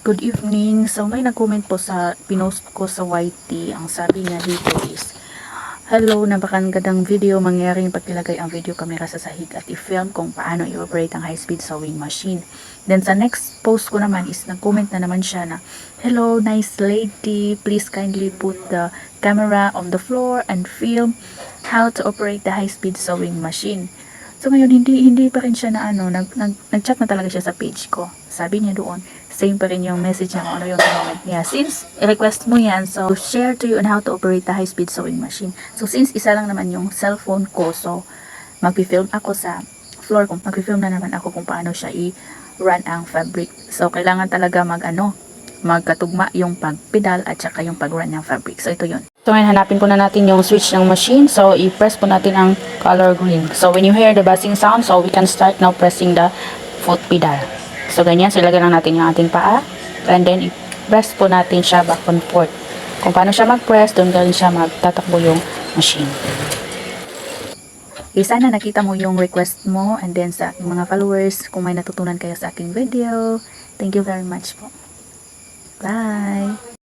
Good evening. So may nag-comment po sa pinost ko sa YT. Ang sabi niya dito is, hello, napakagandang video. Mangyaring pagpilagay ang video camera sa sahig at i-film kung paano i-operate ang high-speed sewing machine. Then sa next post ko naman is nag-comment na naman siya na, hello, nice lady. Please kindly put the camera on the floor and film how to operate the high-speed sewing machine. So ngayon hindi pa rin siya na nag-chat na talaga siya sa page ko. Sabi niya doon, same pa rin yung message niya kung ano yung comment niya. Since request mo yan, so share to you on how to operate the high-speed sewing machine. So since isa lang naman yung cellphone ko, so magpi-film ako sa floor ko. Magpi-film na naman ako kung paano siya i-run ang fabric. So kailangan talaga magkatugma yung pag-pedal at saka yung pag-run ng fabric. So ito yun. So ngayon hanapin po na natin yung switch ng machine. So i-press po natin ang color green. So when you hear the buzzing sound, so we can start now pressing the foot pedal. So ganyan, so ilagay lang natin yung ating paa. And then i-press po natin siya back and forth. Kung paano siya mag-press, doon galing siya magtatakbo yung machine. Okay, sana nakita mo yung request mo. And then sa aking mga followers, kung may natutunan kayo sa aking video, thank you very much po. Bye!